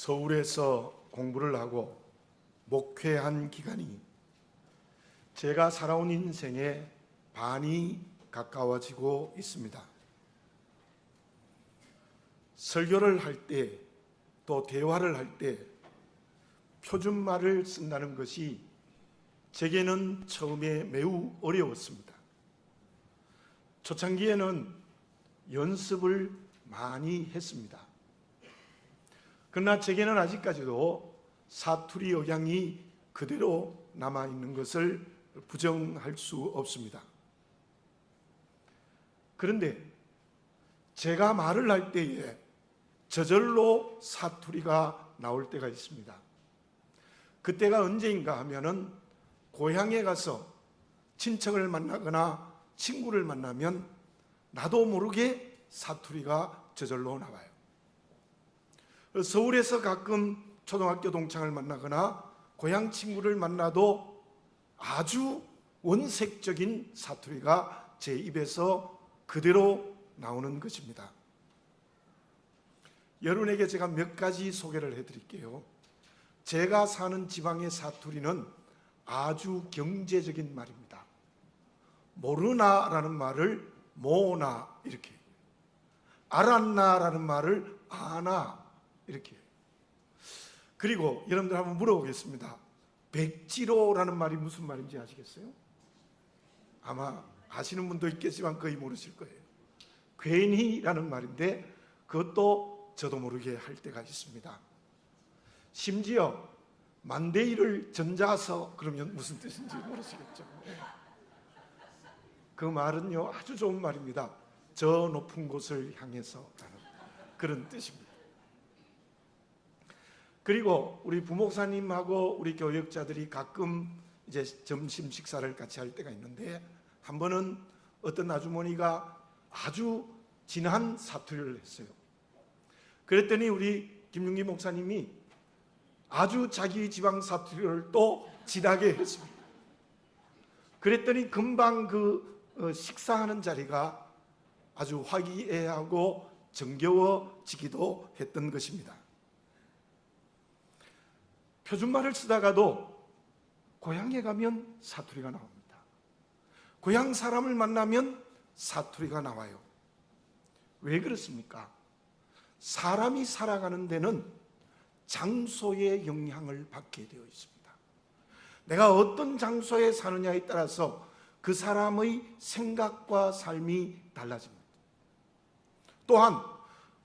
서울에서 공부를 하고 목회한 기간이 제가 살아온 인생의 반이 가까워지고 있습니다. 설교를 할 때, 또 대화를 할 때 표준말을 쓴다는 것이 제게는 처음에 매우 어려웠습니다. 초창기에는 연습을 많이 했습니다. 그러나 제게는 아직까지도 사투리 억양이 그대로 남아있는 것을 부정할 수 없습니다. 그런데 제가 말을 할 때에 저절로 사투리가 나올 때가 있습니다. 그때가 언제인가 하면은 고향에 가서 친척을 만나거나 친구를 만나면 나도 모르게 사투리가 저절로 나와요. 서울에서 가끔 초등학교 동창을 만나거나 고향 친구를 만나도 아주 원색적인 사투리가 제 입에서 그대로 나오는 것입니다. 여러분에게 제가 몇 가지 소개를 해드릴게요. 제가 사는 지방의 사투리는 아주 경제적인 말입니다. 모르나라는 말을 모나 이렇게, 알았나라는 말을 아나 이렇게. 그리고 여러분들 한번 물어보겠습니다. 백지로라는 말이 무슨 말인지 아시겠어요? 아마 아시는 분도 있겠지만 거의 모르실 거예요. 괜히라는 말인데 그것도 저도 모르게 할 때가 있습니다. 심지어 만대일을 전자서 그러면 무슨 뜻인지 모르시겠죠. 그 말은요 아주 좋은 말입니다. 저 높은 곳을 향해서 라는 그런 뜻입니다. 그리고 우리 부목사님하고 우리 교역자들이 가끔 이제 점심 식사를 같이 할 때가 있는데, 한 번은 어떤 아주머니가 아주 진한 사투리를 했어요. 그랬더니 우리 김윤기 목사님이 아주 자기 지방 사투리를 또 진하게 했습니다. 그랬더니 금방 그 식사하는 자리가 아주 화기애애하고 정겨워지기도 했던 것입니다. 표준말을 쓰다가도 고향에 가면 사투리가 나옵니다. 고향 사람을 만나면 사투리가 나와요. 왜 그렇습니까? 사람이 살아가는 데는 장소의 영향을 받게 되어 있습니다. 내가 어떤 장소에 사느냐에 따라서 그 사람의 생각과 삶이 달라집니다. 또한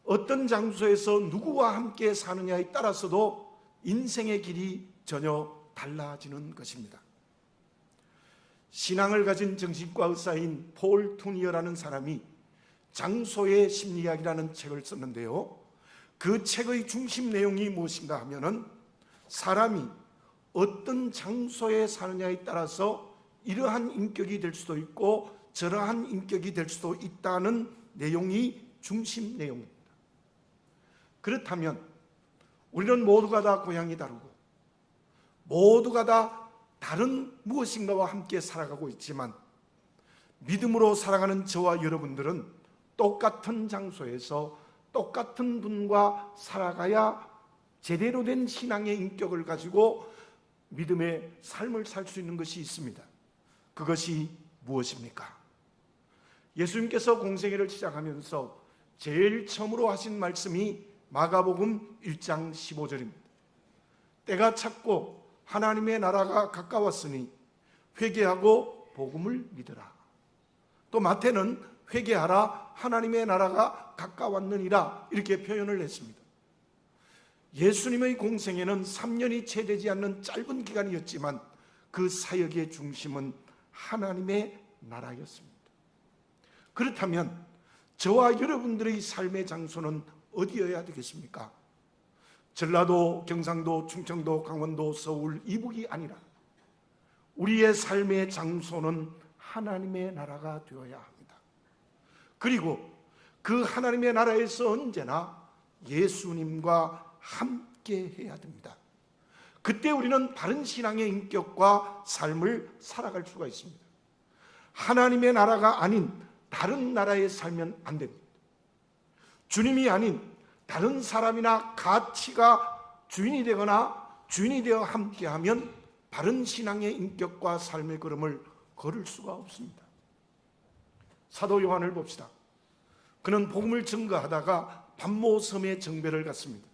어떤 장소에서 누구와 함께 사느냐에 따라서도 인생의 길이 전혀 달라지는 것입니다. 신앙을 가진 정신과 의사인 폴 투니어라는 사람이 장소의 심리학이라는 책을 썼는데요, 그 책의 중심 내용이 무엇인가 하면은 사람이 어떤 장소에 사느냐에 따라서 이러한 인격이 될 수도 있고 저러한 인격이 될 수도 있다는 내용이 중심 내용입니다. 그렇다면 우리는 모두가 다 고향이 다르고 모두가 다 다른 무엇인가와 함께 살아가고 있지만, 믿음으로 살아가는 저와 여러분들은 똑같은 장소에서 똑같은 분과 살아가야 제대로 된 신앙의 인격을 가지고 믿음의 삶을 살 수 있는 것이 있습니다. 그것이 무엇입니까? 예수님께서 공생애를 시작하면서 제일 처음으로 하신 말씀이 마가복음 1장 15절입니다. 때가 찼고 하나님의 나라가 가까웠으니 회개하고 복음을 믿으라. 또 마태는 회개하라, 하나님의 나라가 가까웠느니라 이렇게 표현을 했습니다. 예수님의 공생애는 3년이 채 되지 않는 짧은 기간이었지만 그 사역의 중심은 하나님의 나라였습니다. 그렇다면 저와 여러분들의 삶의 장소는 어디여야 되겠습니까? 전라도, 경상도, 충청도, 강원도, 서울, 이북이 아니라 우리의 삶의 장소는 하나님의 나라가 되어야 합니다. 그리고 그 하나님의 나라에서 언제나 예수님과 함께 해야 됩니다. 그때 우리는 바른 신앙의 인격과 삶을 살아갈 수가 있습니다. 하나님의 나라가 아닌 다른 나라에 살면 안 됩니다. 주님이 아닌 다른 사람이나 가치가 주인이 되거나 주인이 되어 함께하면 바른 신앙의 인격과 삶의 걸음을 걸을 수가 없습니다. 사도 요한을 봅시다. 그는 복음을 증거하다가 반모섬에 정배를 갔습니다.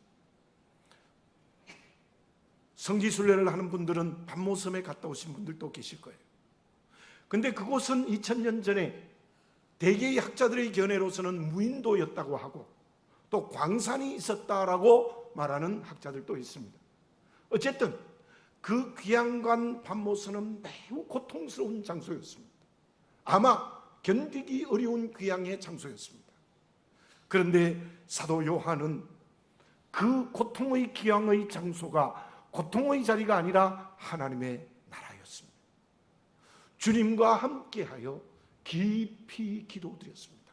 성지순례를 하는 분들은 반모섬에 갔다 오신 분들도 계실 거예요. 근데 그곳은 2000년 전에 대개의 학자들의 견해로서는 무인도였다고 하고 또 광산이 있었다라고 말하는 학자들도 있습니다. 어쨌든 그 귀양간 반모섬은 매우 고통스러운 장소였습니다. 아마 견디기 어려운 귀양의 장소였습니다. 그런데 사도 요한은 그 고통의 귀양의 장소가 고통의 자리가 아니라 하나님의 나라였습니다. 주님과 함께하여 깊이 기도드렸습니다.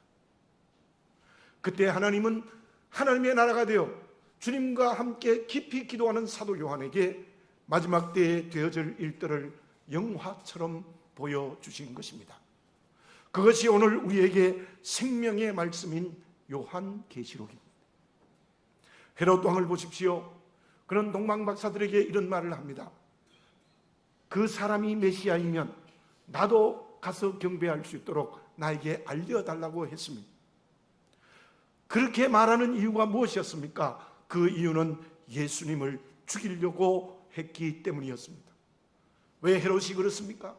그때 하나님은 하나님의 나라가 되어 주님과 함께 깊이 기도하는 사도 요한에게 마지막 때에 되어질 일들을 영화처럼 보여주신 것입니다. 그것이 오늘 우리에게 생명의 말씀인 요한계시록입니다. 헤롯 왕을 보십시오. 그런 동방박사들에게 이런 말을 합니다. 그 사람이 메시아이면 나도 가서 경배할 수 있도록 나에게 알려달라고 했습니다. 그렇게 말하는 이유가 무엇이었습니까? 그 이유는 예수님을 죽이려고 했기 때문이었습니다. 왜 헤롯이 그렇습니까?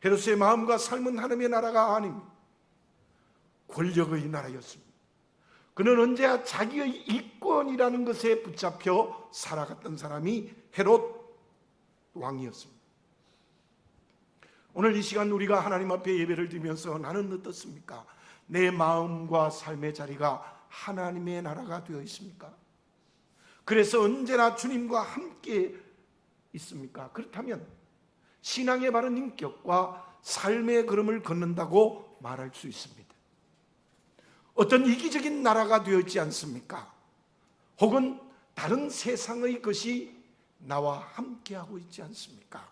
헤롯의 마음과 삶은 하나님의 나라가 아닙니다. 권력의 나라였습니다. 그는 언제나 자기의 이권이라는 것에 붙잡혀 살아갔던 사람이 헤롯 왕이었습니다. 오늘 이 시간 우리가 하나님 앞에 예배를 드리면서 나는 어떻습니까? 내 마음과 삶의 자리가 하나님의 나라가 되어 있습니까? 그래서 언제나 주님과 함께 있습니까? 그렇다면 신앙의 바른 인격과 삶의 걸음을 걷는다고 말할 수 있습니다. 어떤 이기적인 나라가 되어 있지 않습니까? 혹은 다른 세상의 것이 나와 함께하고 있지 않습니까?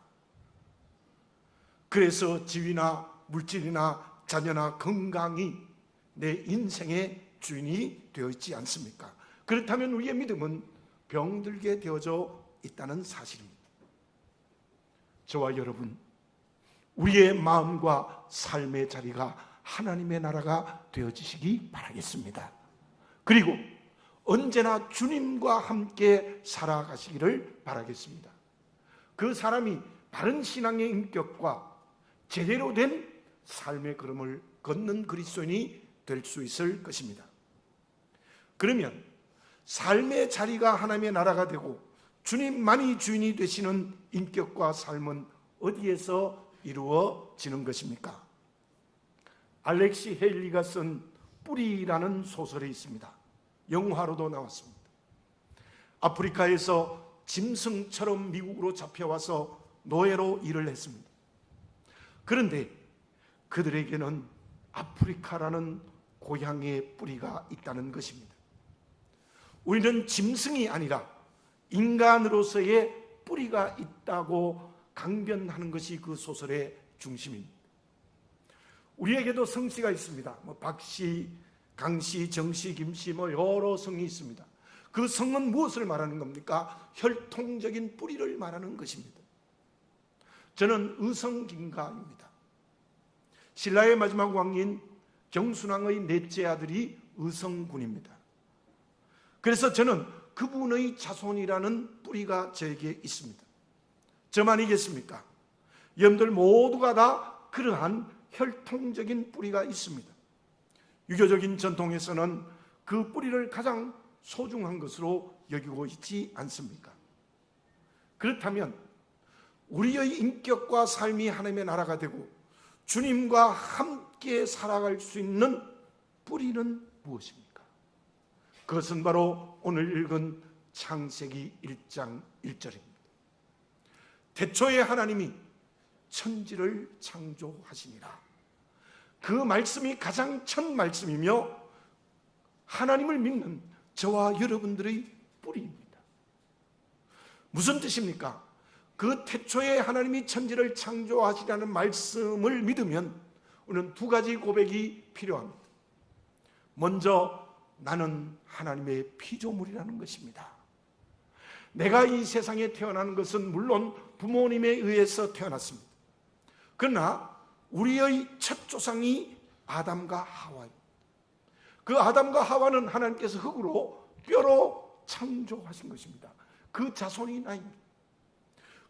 그래서 지위나 물질이나 자녀나 건강이 내 인생의 주인이 되어 있지 않습니까? 그렇다면 우리의 믿음은 병들게 되어져 있다는 사실입니다. 저와 여러분, 우리의 마음과 삶의 자리가 하나님의 나라가 되어지시기 바라겠습니다. 그리고 언제나 주님과 함께 살아가시기를 바라겠습니다. 그 사람이 바른 신앙의 인격과 제대로 된 삶의 걸음을 걷는 그리스도인이 될 수 있을 것입니다. 그러면 삶의 자리가 하나님의 나라가 되고 주님만이 주인이 되시는 인격과 삶은 어디에서 이루어지는 것입니까? 알렉시 헤일리가 쓴 뿌리라는 소설이 있습니다. 영화로도 나왔습니다. 아프리카에서 짐승처럼 미국으로 잡혀와서 노예로 일을 했습니다. 그런데 그들에게는 아프리카라는 고향의 뿌리가 있다는 것입니다. 우리는 짐승이 아니라 인간으로서의 뿌리가 있다고 강변하는 것이 그 소설의 중심입니다. 우리에게도 성씨가 있습니다. 박씨, 강씨, 정씨, 김씨 여러 성이 있습니다. 그 성은 무엇을 말하는 겁니까? 혈통적인 뿌리를 말하는 것입니다. 저는 의성김가입니다. 신라의 마지막 왕인 경순왕의 넷째 아들이 의성군입니다. 그래서 저는 그분의 자손이라는 뿌리가 저에게 있습니다. 저만이겠습니까? 여러분들 모두가 다 그러한 혈통적인 뿌리가 있습니다. 유교적인 전통에서는 그 뿌리를 가장 소중한 것으로 여기고 있지 않습니까? 그렇다면 우리의 인격과 삶이 하나님의 나라가 되고 주님과 함께 살아갈 수 있는 뿌리는 무엇입니까? 그것은 바로 오늘 읽은 창세기 1장 1절입니다. 태초에 하나님이 천지를 창조하시니라. 그 말씀이 가장 첫 말씀이며 하나님을 믿는 저와 여러분들의 뿌리입니다. 무슨 뜻입니까? 그 태초에 하나님이 천지를 창조하시라는 말씀을 믿으면 우리는 두 가지 고백이 필요합니다. 먼저 나는 하나님의 피조물이라는 것입니다. 내가 이 세상에 태어나는 것은 물론 부모님에 의해서 태어났습니다. 그러나 우리의 첫 조상이 아담과 하와예요. 그 아담과 하와는 하나님께서 흙으로 뼈로 창조하신 것입니다. 그 자손이 나입니다.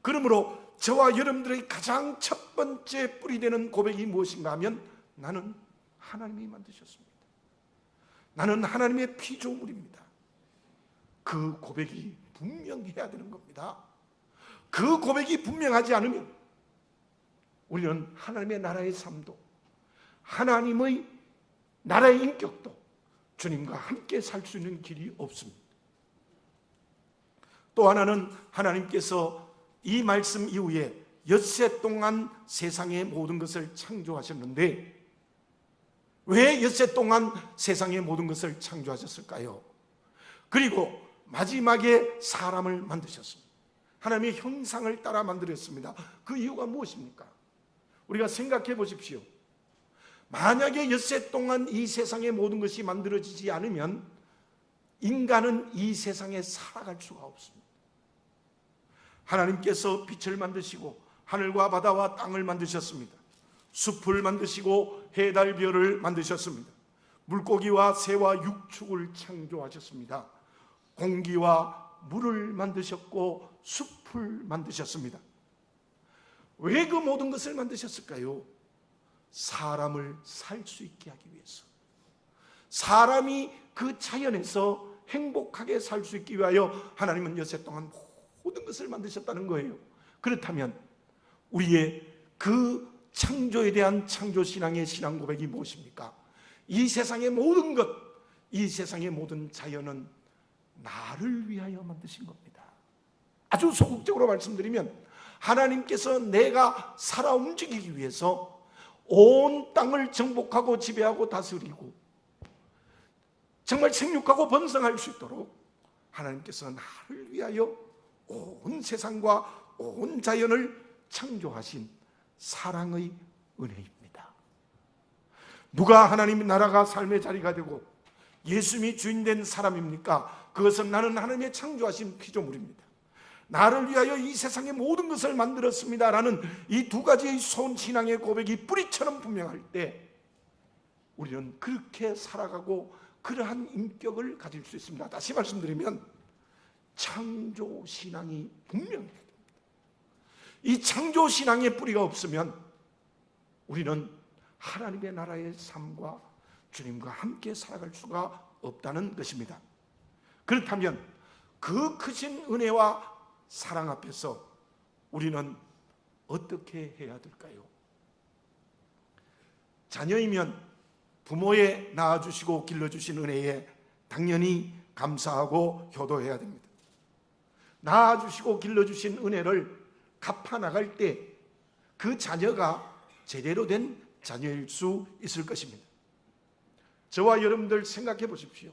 그러므로 저와 여러분들의 가장 첫 번째 뿌리되는 고백이 무엇인가 하면 나는 하나님이 만드셨습니다. 나는 하나님의 피조물입니다. 그 고백이 분명해야 되는 겁니다. 그 고백이 분명하지 않으면 우리는 하나님의 나라의 삶도 하나님의 나라의 인격도 주님과 함께 살 수 있는 길이 없습니다. 또 하나는 하나님께서 이 말씀 이후에 엿새 동안 세상의 모든 것을 창조하셨는데 왜 엿새 동안 세상의 모든 것을 창조하셨을까요? 그리고 마지막에 사람을 만드셨습니다. 하나님의 형상을 따라 만들었습니다. 그 이유가 무엇입니까? 우리가 생각해 보십시오. 만약에 엿새 동안 이 세상의 모든 것이 만들어지지 않으면 인간은 이 세상에 살아갈 수가 없습니다. 하나님께서 빛을 만드시고 하늘과 바다와 땅을 만드셨습니다. 숲을 만드시고 해달 별을 만드셨습니다. 물고기와 새와 육축을 창조하셨습니다. 공기와 물을 만드셨고 숲을 만드셨습니다. 왜 그 모든 것을 만드셨을까요? 사람을 살 수 있게 하기 위해서. 사람이 그 자연에서 행복하게 살 수 있기 위하여 하나님은 엿새 동안 모든 것을 만드셨다는 거예요. 그렇다면 우리의 그 창조에 대한 창조신앙의 신앙 고백이 무엇입니까? 이 세상의 모든 것, 이 세상의 모든 자연은 나를 위하여 만드신 겁니다. 아주 소극적으로 말씀드리면 하나님께서 내가 살아 움직이기 위해서 온 땅을 정복하고 지배하고 다스리고 정말 생육하고 번성할 수 있도록 하나님께서 나를 위하여 온 세상과 온 자연을 창조하신 사랑의 은혜입니다. 누가 하나님 나라가 삶의 자리가 되고 예수님이 주인된 사람입니까? 그것은 나는 하나님의 창조하신 피조물입니다. 나를 위하여 이 세상의 모든 것을 만들었습니다 라는 이 두 가지의 신앙의 고백이 뿌리처럼 분명할 때 우리는 그렇게 살아가고 그러한 인격을 가질 수 있습니다. 다시 말씀드리면 창조신앙이 분명해야 됩니다. 이 창조신앙의 뿌리가 없으면 우리는 하나님의 나라의 삶과 주님과 함께 살아갈 수가 없다는 것입니다. 그렇다면 그 크신 은혜와 사랑 앞에서 우리는 어떻게 해야 될까요? 자녀이면 부모의 낳아주시고 길러주신 은혜에 당연히 감사하고 효도해야 됩니다. 낳아주시고 길러주신 은혜를 갚아나갈 때 그 자녀가 제대로 된 자녀일 수 있을 것입니다. 저와 여러분들 생각해 보십시오.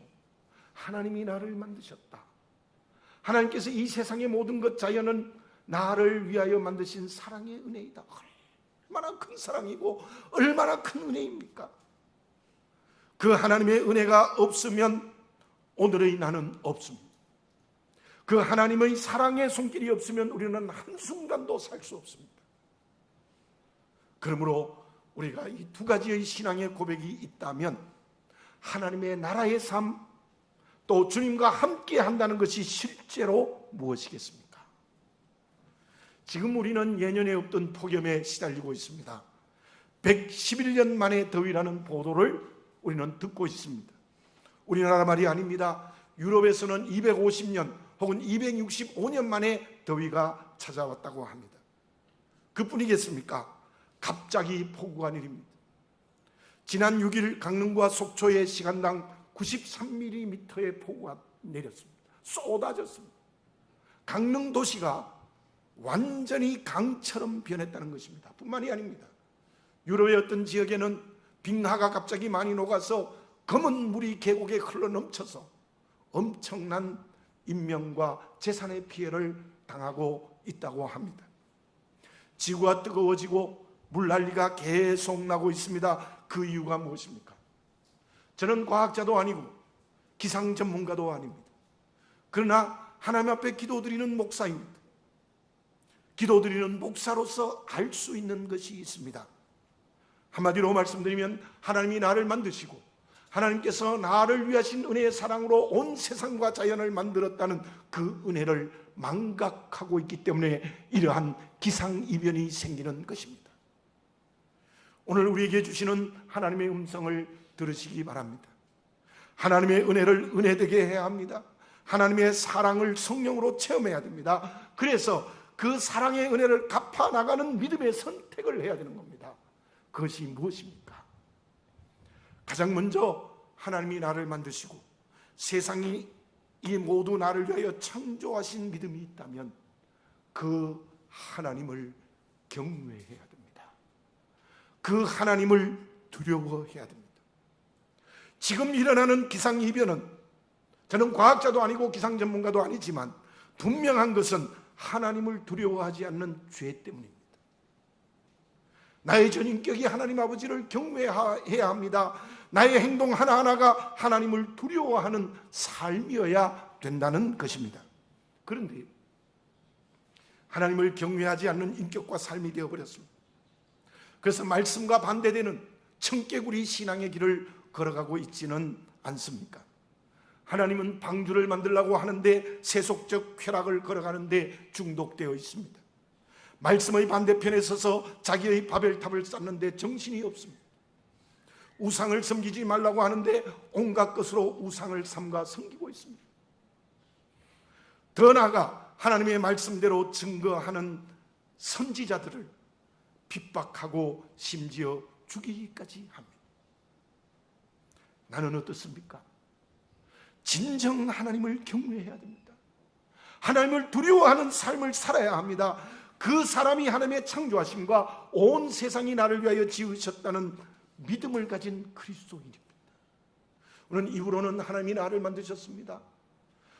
하나님이 나를 만드셨다. 하나님께서 이 세상의 모든 것 자연은 나를 위하여 만드신 사랑의 은혜이다. 얼마나 큰 사랑이고 얼마나 큰 은혜입니까? 그 하나님의 은혜가 없으면 오늘의 나는 없습니다. 그 하나님의 사랑의 손길이 없으면 우리는 한순간도 살 수 없습니다. 그러므로 우리가 이 두 가지의 신앙의 고백이 있다면 하나님의 나라의 삶, 또 주님과 함께 한다는 것이 실제로 무엇이겠습니까? 지금 우리는 예년에 없던 폭염에 시달리고 있습니다. 111년 만에 더위라는 보도를 우리는 듣고 있습니다. 우리나라 말이 아닙니다. 유럽에서는 250년 혹은 265년 만에 더위가 찾아왔다고 합니다. 그뿐이겠습니까? 갑자기 폭우가 내립니다. 지난 6일 강릉과 속초에 시간당 93mm의 폭우가 내렸습니다. 쏟아졌습니다. 강릉 도시가 완전히 강처럼 변했다는 것입니다. 뿐만이 아닙니다. 유럽의 어떤 지역에는 빙하가 갑자기 많이 녹아서 검은 물이 계곡에 흘러 넘쳐서 엄청난 인명과 재산의 피해를 당하고 있다고 합니다. 지구가 뜨거워지고 물난리가 계속 나고 있습니다. 그 이유가 무엇입니까? 저는 과학자도 아니고 기상 전문가도 아닙니다. 그러나 하나님 앞에 기도드리는 목사입니다. 기도드리는 목사로서 알 수 있는 것이 있습니다. 한마디로 말씀드리면 하나님이 나를 만드시고 하나님께서 나를 위하신 은혜의 사랑으로 온 세상과 자연을 만들었다는 그 은혜를 망각하고 있기 때문에 이러한 기상이변이 생기는 것입니다. 오늘 우리에게 주시는 하나님의 음성을 들으시기 바랍니다. 하나님의 은혜를 은혜되게 해야 합니다. 하나님의 사랑을 성령으로 체험해야 됩니다. 그래서 그 사랑의 은혜를 갚아나가는 믿음의 선택을 해야 되는 겁니다. 그것이 무엇입니까? 가장 먼저 하나님이 나를 만드시고 세상이 이 모두 나를 위하여 창조하신 믿음이 있다면 그 하나님을 경외해야 됩니다. 그 하나님을 두려워해야 됩니다. 지금 일어나는 기상이변은, 저는 과학자도 아니고 기상 전문가도 아니지만 분명한 것은 하나님을 두려워하지 않는 죄 때문입니다. 나의 전인격이 하나님 아버지를 경외해야 합니다. 나의 행동 하나하나가 하나님을 두려워하는 삶이어야 된다는 것입니다. 그런데 하나님을 경외하지 않는 인격과 삶이 되어버렸습니다. 그래서 말씀과 반대되는 청개구리 신앙의 길을 걸어가고 있지는 않습니까? 하나님은 방주를 만들려고 하는데 세속적 쾌락을 걸어가는데 중독되어 있습니다. 말씀의 반대편에 서서 자기의 바벨탑을 쌓는데 정신이 없습니다. 우상을 섬기지 말라고 하는데 온갖 것으로 우상을 삼가 섬기고 있습니다. 더 나아가 하나님의 말씀대로 증거하는 선지자들을 핍박하고 심지어 죽이기까지 합니다. 나는 어떻습니까? 진정 하나님을 경외해야 됩니다. 하나님을 두려워하는 삶을 살아야 합니다. 그 사람이 하나님의 창조하심과 온 세상이 나를 위하여 지으셨다는 믿음을 가진 그리스도인입니다. 우리는 입으로는 하나님이 나를 만드셨습니다.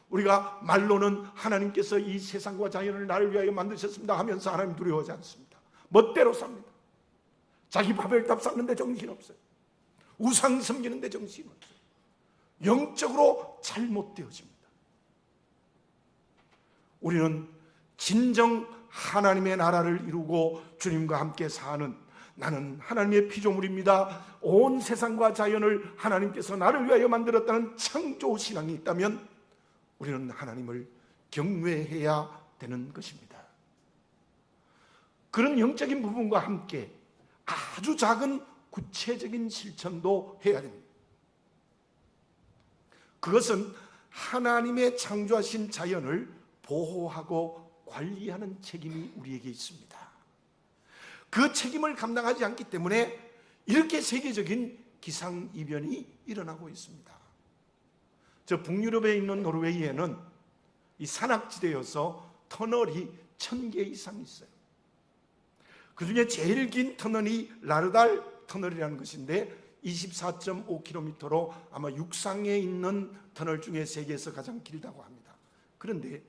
우리가 말로는 하나님께서 이 세상과 자연을 나를 위하여 만드셨습니다 하면서 하나님 두려워하지 않습니다. 멋대로 삽니다. 자기 바벨탑 쌓는데 정신없어요. 우상 섬기는데 정신없어요. 영적으로 잘못되어집니다. 우리는 진정 하나님의 나라를 이루고 주님과 함께 사는, 나는 하나님의 피조물입니다, 온 세상과 자연을 하나님께서 나를 위하여 만들었다는 창조신앙이 있다면 우리는 하나님을 경외해야 되는 것입니다. 그런 영적인 부분과 함께 아주 작은 구체적인 실천도 해야 됩니다. 그것은 하나님의 창조하신 자연을 보호하고 관리하는 책임이 우리에게 있습니다. 그 책임을 감당하지 않기 때문에 이렇게 세계적인 기상이변이 일어나고 있습니다. 저 북유럽에 있는 노르웨이에는 이 산악지대여서 터널이 1000개 이상 있어요. 그 중에 제일 긴 터널이 라르달 터널이라는 것인데 24.5km로 아마 육상에 있는 터널 중에 세계에서 가장 길다고 합니다. 그런데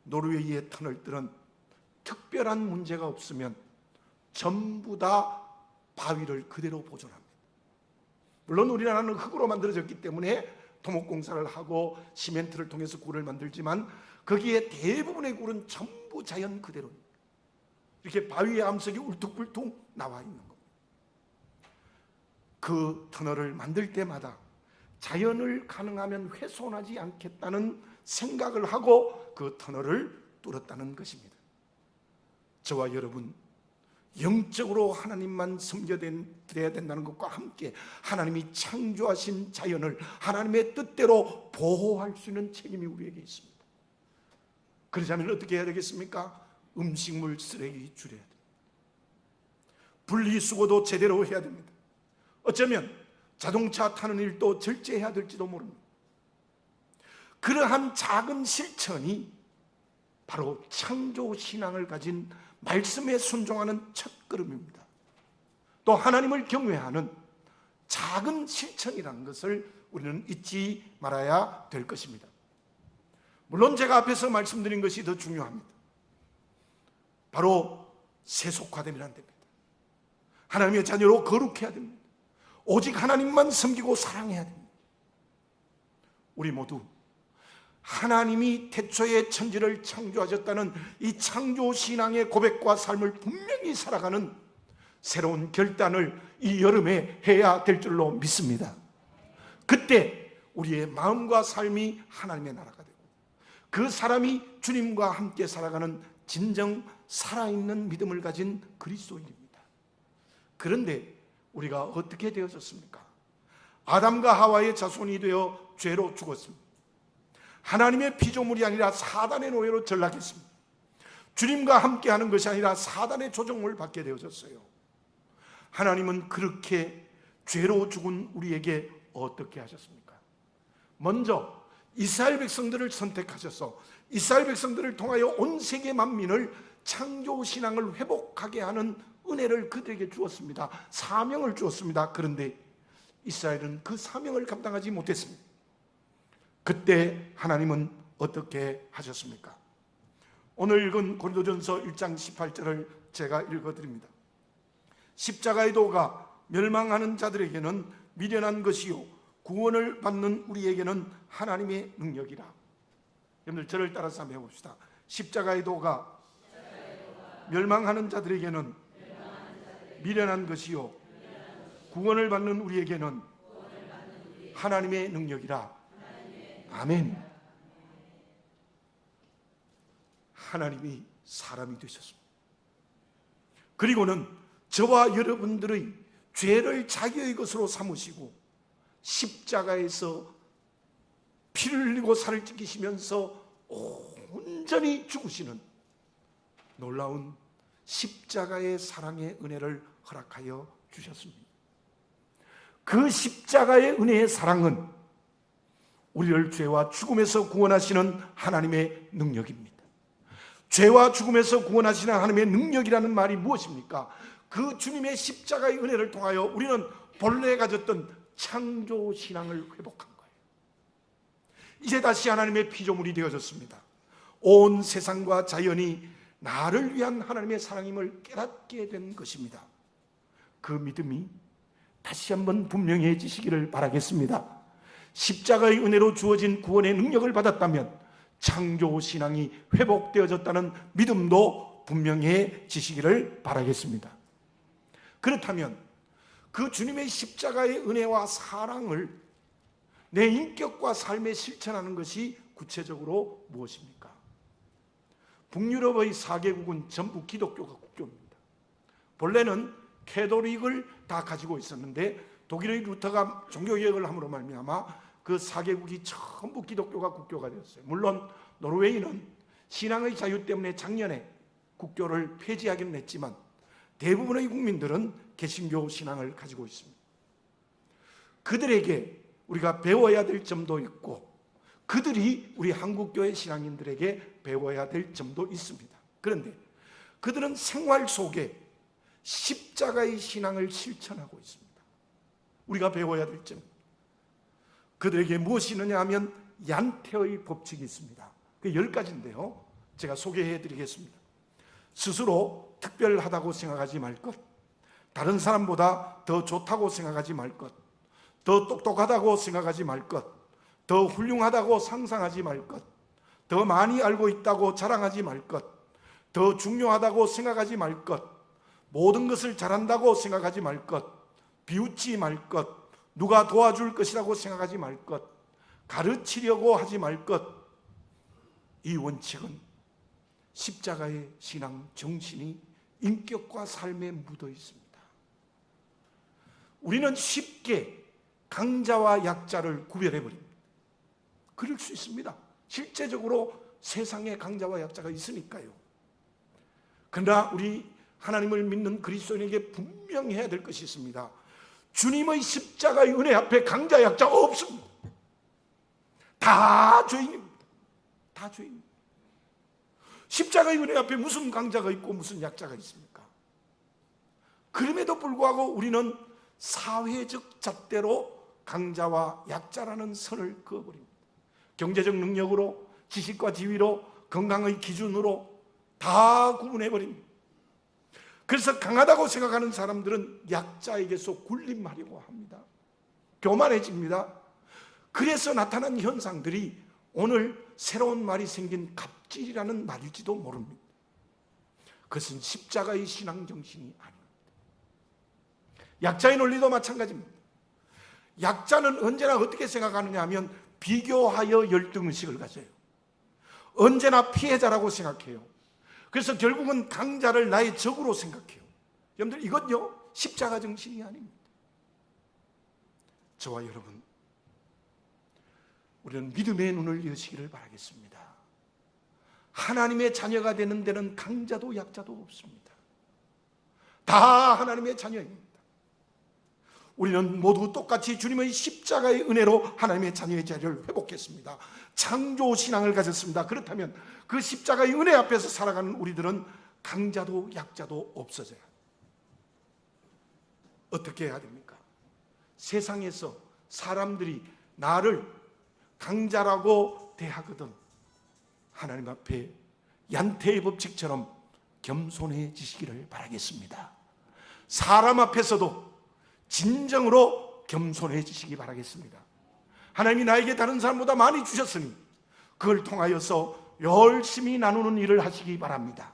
노르웨이의 터널들은 특별한 문제가 없으면 전부 다 바위를 그대로 보존합니다. 물론 우리나라는 흙으로 만들어졌기 때문에 토목공사를 하고 시멘트를 통해서 굴을 만들지만 거기에 대부분의 굴은 전부 자연 그대로입니다. 이렇게 바위의 암석이 울퉁불퉁 나와 있는 겁니다. 그 터널을 만들 때마다 자연을 가능하면 훼손하지 않겠다는 생각을 하고 그 터널을 뚫었다는 것입니다. 저와 여러분, 영적으로 하나님만 섬겨드려야 된다는 것과 함께 하나님이 창조하신 자연을 하나님의 뜻대로 보호할 수 있는 책임이 우리에게 있습니다. 그러자면 어떻게 해야 되겠습니까? 음식물 쓰레기 줄여야 됩니다. 분리수거도 제대로 해야 됩니다. 어쩌면 자동차 타는 일도 절제해야 될지도 모릅니다. 그러한 작은 실천이 바로 창조신앙을 가진 말씀에 순종하는 첫걸음입니다. 또 하나님을 경외하는 작은 실천이라는 것을 우리는 잊지 말아야 될 것입니다. 물론 제가 앞에서 말씀드린 것이 더 중요합니다. 바로 세속화됨이란 됩니다. 하나님의 자녀로 거룩해야 됩니다. 오직 하나님만 섬기고 사랑해야 됩니다. 우리 모두 하나님이 태초에 천지를 창조하셨다는 이 창조신앙의 고백과 삶을 분명히 살아가는 새로운 결단을 이 여름에 해야 될 줄로 믿습니다. 그때 우리의 마음과 삶이 하나님의 나라가 되고 그 사람이 주님과 함께 살아가는 진정 살아있는 믿음을 가진 그리스도인입니다. 그런데 우리가 어떻게 되어졌습니까? 아담과 하와의 자손이 되어 죄로 죽었습니다. 하나님의 피조물이 아니라 사단의 노예로 전락했습니다. 주님과 함께하는 것이 아니라 사단의 조종을 받게 되어졌어요. 하나님은 그렇게 죄로 죽은 우리에게 어떻게 하셨습니까? 먼저 이스라엘 백성들을 선택하셔서 이스라엘 백성들을 통하여 온 세계 만민을 창조신앙을 회복하게 하는 은혜를 그들에게 주었습니다. 사명을 주었습니다. 그런데 이스라엘은 그 사명을 감당하지 못했습니다. 그때 하나님은 어떻게 하셨습니까? 오늘 읽은 고린도전서 1장 18절을 제가 읽어드립니다. 십자가의 도가 멸망하는 자들에게는 미련한 것이요 구원을 받는 우리에게는 하나님의 능력이라. 여러분들 저를 따라서 한번 해봅시다. 십자가의 도가 멸망하는 자들에게는 미련한 것이요 구원을 받는 우리에게는 하나님의 능력이라. 아멘. 하나님이 사람이 되셨습니다. 그리고는 저와 여러분들의 죄를 자기의 것으로 삼으시고 십자가에서 피를 흘리고 살을 찢기시면서 온전히 죽으시는 놀라운 십자가의 사랑의 은혜를 허락하여 주셨습니다. 그 십자가의 은혜의 사랑은 우리를 죄와 죽음에서 구원하시는 하나님의 능력입니다. 죄와 죽음에서 구원하시는 하나님의 능력이라는 말이 무엇입니까? 그 주님의 십자가의 은혜를 통하여 우리는 본래 가졌던 창조신앙을 회복한 거예요. 이제 다시 하나님의 피조물이 되어졌습니다. 온 세상과 자연이 나를 위한 하나님의 사랑임을 깨닫게 된 것입니다. 그 믿음이 다시 한번 분명해지시기를 바라겠습니다. 십자가의 은혜로 주어진 구원의 능력을 받았다면 창조신앙이 회복되어졌다는 믿음도 분명해지시기를 바라겠습니다. 그렇다면 그 주님의 십자가의 은혜와 사랑을 내 인격과 삶에 실천하는 것이 구체적으로 무엇입니까? 북유럽의 4개국은 전부 기독교가 국교입니다. 본래는 캐톨릭을 다 가지고 있었는데 독일의 루터가 종교개혁을 함으로 말미암아 그 4개국이 전부 기독교가 국교가 되었어요. 물론 노르웨이는 신앙의 자유 때문에 작년에 국교를 폐지하기는 했지만 대부분의 국민들은 개신교 신앙을 가지고 있습니다. 그들에게 우리가 배워야 될 점도 있고 그들이 우리 한국교회 신앙인들에게 배워야 될 점도 있습니다. 그런데 그들은 생활 속에 십자가의 신앙을 실천하고 있습니다. 우리가 배워야 될 점, 그들에게 무엇이 있느냐 하면 얀테의 법칙이 있습니다. 그 10가지인데요 제가 소개해 드리겠습니다. 스스로 특별하다고 생각하지 말 것, 다른 사람보다 더 좋다고 생각하지 말 것, 더 똑똑하다고 생각하지 말 것, 더 훌륭하다고 상상하지 말 것, 더 많이 알고 있다고 자랑하지 말 것, 더 중요하다고 생각하지 말 것, 모든 것을 잘한다고 생각하지 말 것, 비웃지 말 것, 누가 도와줄 것이라고 생각하지 말 것, 가르치려고 하지 말 것. 이 원칙은 십자가의 신앙 정신이 인격과 삶에 묻어 있습니다. 우리는 쉽게 강자와 약자를 구별해버립니다. 그럴 수 있습니다. 실제적으로 세상에 강자와 약자가 있으니까요. 그러나 우리 하나님을 믿는 그리스도인에게 분명히 해야 될 것이 있습니다. 주님의 십자가의 은혜 앞에 강자 약자 없습니다. 다 죄인입니다. 다 죄인입니다. 십자가의 은혜 앞에 무슨 강자가 있고 무슨 약자가 있습니까? 그럼에도 불구하고 우리는 사회적 잣대로 강자와 약자라는 선을 그어버립니다. 경제적 능력으로, 지식과 지위로, 건강의 기준으로 다 구분해버립니다. 그래서 강하다고 생각하는 사람들은 약자에게서 군림하려고 합니다. 교만해집니다. 그래서 나타난 현상들이 오늘 새로운 말이 생긴 갑질이라는 말일지도 모릅니다. 그것은 십자가의 신앙 정신이 아닙니다. 약자의 논리도 마찬가지입니다. 약자는 언제나 어떻게 생각하느냐 하면 비교하여 열등의식을 가져요. 언제나 피해자라고 생각해요. 그래서 결국은 강자를 나의 적으로 생각해요. 여러분들, 이건요 십자가 정신이 아닙니다. 저와 여러분, 우리는 믿음의 눈을 여시기를 바라겠습니다. 하나님의 자녀가 되는 데는 강자도 약자도 없습니다. 다 하나님의 자녀입니다. 우리는 모두 똑같이 주님의 십자가의 은혜로 하나님의 자녀의 자리를 회복했습니다. 창조신앙을 가졌습니다. 그렇다면 그 십자가의 은혜 앞에서 살아가는 우리들은 강자도 약자도 없어져야 합니다. 어떻게 해야 됩니까? 세상에서 사람들이 나를 강자라고 대하거든 하나님 앞에 얀테의 법칙처럼 겸손해지시기를 바라겠습니다. 사람 앞에서도 진정으로 겸손해지시기 바라겠습니다. 하나님이 나에게 다른 사람보다 많이 주셨으니 그걸 통하여서 열심히 나누는 일을 하시기 바랍니다.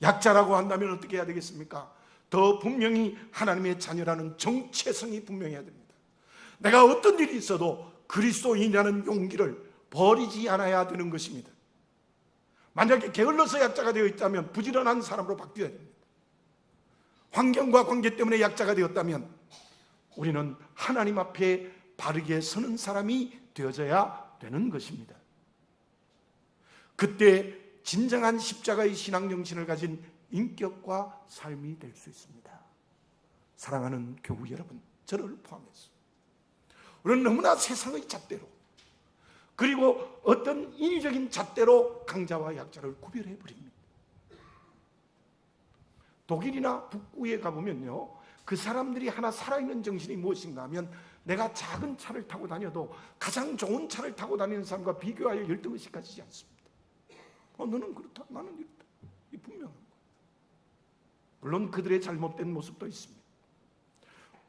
약자라고 한다면 어떻게 해야 되겠습니까? 더 분명히 하나님의 자녀라는 정체성이 분명해야 됩니다. 내가 어떤 일이 있어도 그리스도인이라는 용기를 버리지 않아야 되는 것입니다. 만약에 게을러서 약자가 되어 있다면 부지런한 사람으로 바뀌어야 됩니다. 환경과 관계 때문에 약자가 되었다면 우리는 하나님 앞에 바르게 서는 사람이 되어져야 되는 것입니다. 그때 진정한 십자가의 신앙 정신을 가진 인격과 삶이 될 수 있습니다. 사랑하는 교우 여러분, 저를 포함해서 우리는 너무나 세상의 잣대로 그리고 어떤 인위적인 잣대로 강자와 약자를 구별해 버립니다. 독일이나 북구에 가보면요, 그 사람들이 하나 살아있는 정신이 무엇인가 하면 내가 작은 차를 타고 다녀도 가장 좋은 차를 타고 다니는 사람과 비교하여 열등의식 가지지 않습니다. 너는 그렇다, 나는 이렇다, 이 분명한 거예요. 물론 그들의 잘못된 모습도 있습니다.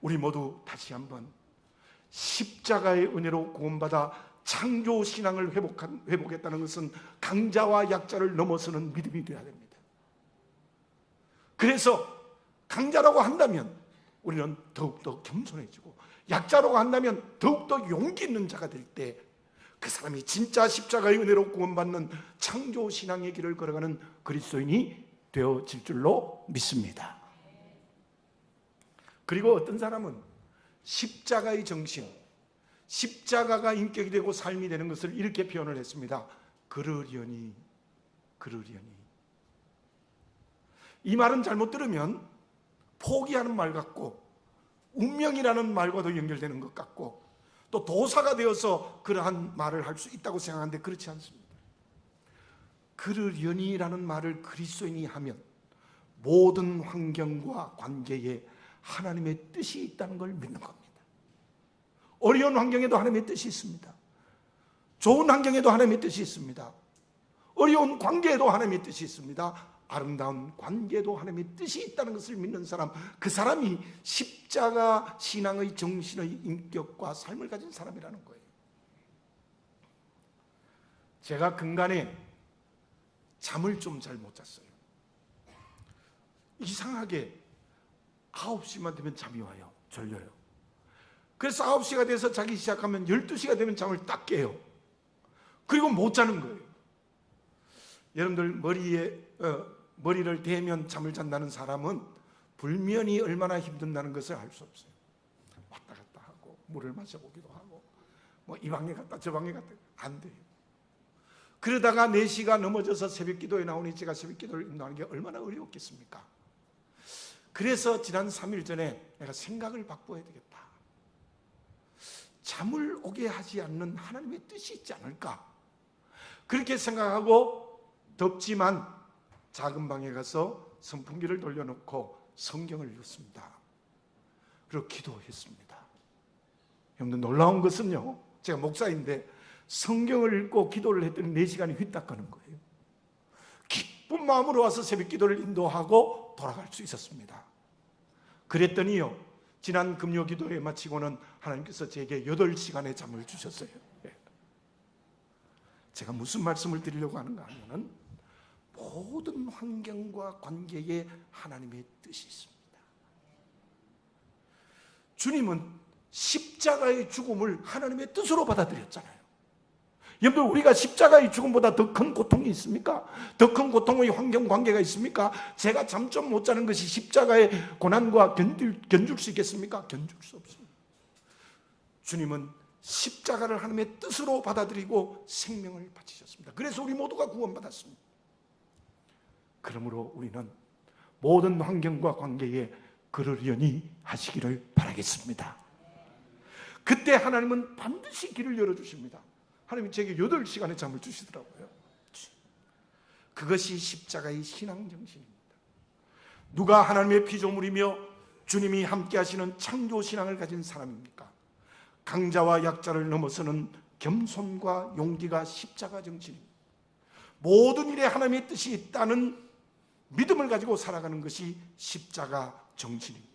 우리 모두 다시 한번 십자가의 은혜로 구원받아 창조신앙을 회복했다는 것은 강자와 약자를 넘어서는 믿음이 되어야 됩니다. 그래서 강자라고 한다면 우리는 더욱더 겸손해지고 약자라고 한다면 더욱더 용기 있는 자가 될 때 그 사람이 진짜 십자가의 은혜로 구원받는 창조신앙의 길을 걸어가는 그리스도인이 되어질 줄로 믿습니다. 그리고 어떤 사람은 십자가의 정신, 십자가가 인격이 되고 삶이 되는 것을 이렇게 표현을 했습니다. 그러려니. 이 말은 잘못 들으면 포기하는 말 같고 운명이라는 말과도 연결되는 것 같고 또 도사가 되어서 그러한 말을 할 수 있다고 생각하는데 그렇지 않습니다. 그러려니라는 말을 그리스도인이 하면 모든 환경과 관계에 하나님의 뜻이 있다는 걸 믿는 겁니다. 어려운 환경에도 하나님의 뜻이 있습니다. 좋은 환경에도 하나님의 뜻이 있습니다. 어려운 관계에도 하나님의 뜻이 있습니다. 아름다운 관계에도 하나님의 뜻이 있다는 것을 믿는 사람, 그 사람이 십자가 신앙의 정신의 인격과 삶을 가진 사람이라는 거예요. 제가 근간에 잠을 좀 잘 못 잤어요. 이상하게 9시만 되면 잠이 와요. 졸려요. 그래서 9시가 돼서 자기 시작하면 12시가 되면 잠을 딱 깨요. 그리고 못 자는 거예요. 여러분들 머리를 대면 잠을 잔다는 사람은 불면이 얼마나 힘든다는 것을 알 수 없어요. 왔다 갔다 하고 물을 마셔보기도 하고 이 방에 갔다 저 방에 갔다 안 돼요. 그러다가 4시가 넘어져서 새벽기도에 나오니 제가 새벽기도를 인도하는 게 얼마나 어려웠겠습니까? 그래서 지난 3일 전에 내가 생각을 바꿔야 되겠다. 잠을 오게 하지 않는 하나님의 뜻이 있지 않을까? 그렇게 생각하고 덥지만 작은 방에 가서 선풍기를 돌려놓고 성경을 읽었습니다. 그리고 기도했습니다. 여러분들 놀라운 것은요, 제가 목사인데 성경을 읽고 기도를 했더니 4시간이 휘딱 가는 거예요. 기쁜 마음으로 와서 새벽 기도를 인도하고 돌아갈 수 있었습니다. 그랬더니요, 지난 금요 기도회 마치고는 하나님께서 제게 8시간의 잠을 주셨어요. 제가 무슨 말씀을 드리려고 하는가 하면은 모든 환경과 관계에 하나님의 뜻이 있습니다. 주님은 십자가의 죽음을 하나님의 뜻으로 받아들였잖아요. 여러분, 우리가 십자가의 죽음보다 더 큰 고통이 있습니까? 더 큰 고통의 환경 관계가 있습니까? 제가 잠 좀 못 자는 것이 십자가의 고난과 견줄 수 있겠습니까? 견줄 수 없습니다. 주님은 십자가를 하나님의 뜻으로 받아들이고 생명을 바치셨습니다. 그래서 우리 모두가 구원받았습니다. 그러므로 우리는 모든 환경과 관계에 그러려니 하시기를 바라겠습니다. 그때 하나님은 반드시 길을 열어주십니다. 하나님이 제게 8시간의 잠을 주시더라고요. 그것이 십자가의 신앙정신입니다. 누가 하나님의 피조물이며 주님이 함께 하시는 창조신앙을 가진 사람입니까? 강자와 약자를 넘어서는 겸손과 용기가 십자가 정신입니다. 모든 일에 하나님의 뜻이 있다는 믿음을 가지고 살아가는 것이 십자가 정신입니다.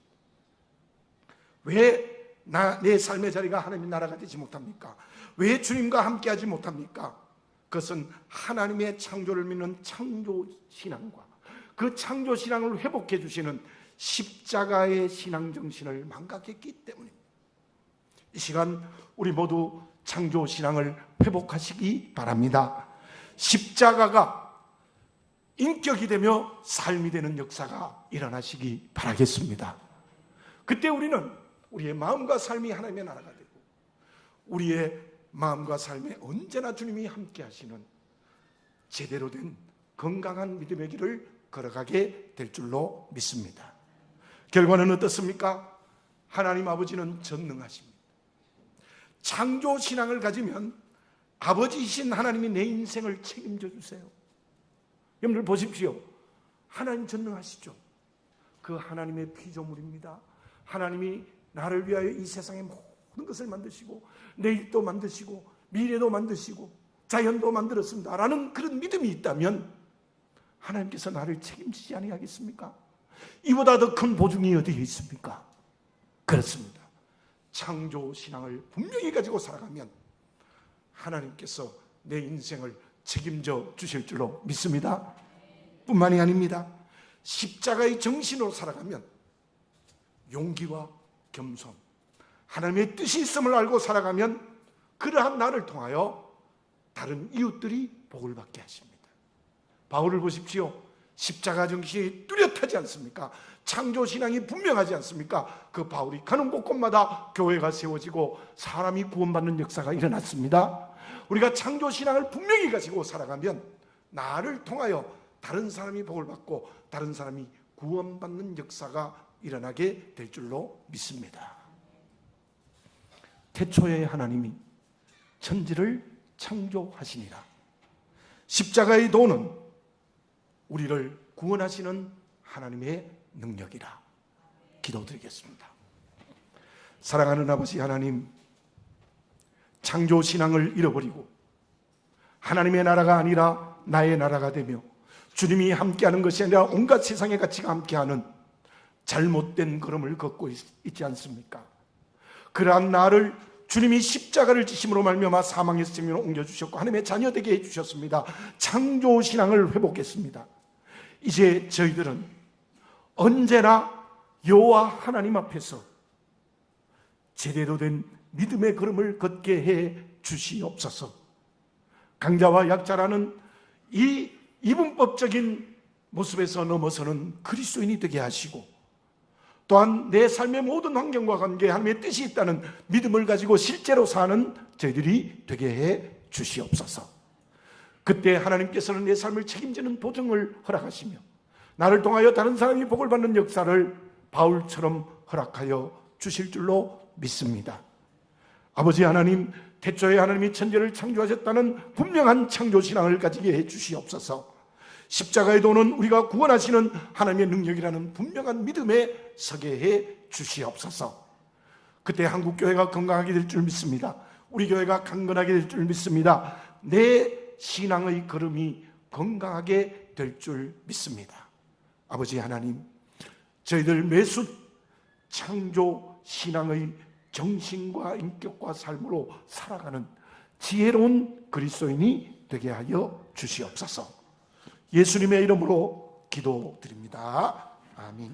왜 내 삶의 자리가 하나님의 나라가 되지 못합니까? 왜 주님과 함께하지 못합니까? 그것은 하나님의 창조를 믿는 창조신앙과 그 창조신앙을 회복해 주시는 십자가의 신앙정신을 망각했기 때문입니다. 이 시간 우리 모두 창조신앙을 회복하시기 바랍니다. 십자가가 인격이 되며 삶이 되는 역사가 일어나시기 바라겠습니다. 그때 우리는 우리의 마음과 삶이 하나님의 나라가 되고 우리의 마음과 삶에 언제나 주님이 함께 하시는 제대로 된 건강한 믿음의 길을 걸어가게 될 줄로 믿습니다. 결과는 어떻습니까? 하나님 아버지는 전능하십니다. 창조신앙을 가지면 아버지이신 하나님이 내 인생을 책임져 주세요. 여러분들 보십시오. 하나님 전능하시죠. 그 하나님의 피조물입니다. 하나님이 나를 위하여 이 세상의 모든 것을 만드시고 내일도 만드시고 미래도 만드시고 자연도 만들었습니다 라는 그런 믿음이 있다면 하나님께서 나를 책임지지 아니하겠습니까? 이보다 더 큰 보증이 어디에 있습니까? 그렇습니다. 창조신앙을 분명히 가지고 살아가면 하나님께서 내 인생을 책임져 주실 줄로 믿습니다. 뿐만이 아닙니다. 십자가의 정신으로 살아가면 용기와 겸손, 하나님의 뜻이 있음을 알고 살아가면 그러한 나를 통하여 다른 이웃들이 복을 받게 하십니다. 바울을 보십시오. 십자가 정신이 뚜렷하지 않습니까? 창조신앙이 분명하지 않습니까? 그 바울이 가는 곳곳마다 교회가 세워지고 사람이 구원받는 역사가 일어났습니다. 우리가 창조신앙을 분명히 가지고 살아가면 나를 통하여 다른 사람이 복을 받고 다른 사람이 구원받는 역사가 일어나게 될 줄로 믿습니다. 태초에 하나님이 천지를 창조하시니라. 십자가의 도는 우리를 구원하시는 하나님의 능력이라. 기도드리겠습니다. 사랑하는 아버지 하나님, 창조신앙을 잃어버리고 하나님의 나라가 아니라 나의 나라가 되며 주님이 함께하는 것이 아니라 온갖 세상의 가치가 함께하는 잘못된 걸음을 걷고 있지 않습니까? 그러한 나를 주님이 십자가를 지심으로 말미암아 사망의 생명으로 옮겨주셨고 하나님의 자녀 되게 해주셨습니다. 창조신앙을 회복했습니다. 이제 저희들은 언제나 여호와 하나님 앞에서 제대로 된 믿음의 걸음을 걷게 해 주시옵소서. 강자와 약자라는 이 이분법적인 모습에서 넘어서는 그리스도인이 되게 하시고 또한 내 삶의 모든 환경과 관계에 하나님의 뜻이 있다는 믿음을 가지고 실제로 사는 저희들이 되게 해 주시옵소서. 그때 하나님께서는 내 삶을 책임지는 보증을 허락하시며 나를 통하여 다른 사람이 복을 받는 역사를 바울처럼 허락하여 주실 줄로 믿습니다. 아버지 하나님, 태초에 하나님이 천지를 창조하셨다는 분명한 창조신앙을 가지게 해 주시옵소서. 십자가의 도는 우리가 구원하시는 하나님의 능력이라는 분명한 믿음에 서게 해 주시옵소서. 그때 한국교회가 건강하게 될 줄 믿습니다. 우리 교회가 강건하게 될 줄 믿습니다. 내 신앙의 걸음이 건강하게 될 줄 믿습니다. 아버지 하나님, 저희들 매수 창조 신앙의 정신과 인격과 삶으로 살아가는 지혜로운 그리스도인이 되게 하여 주시옵소서. 예수님의 이름으로 기도드립니다. 아멘.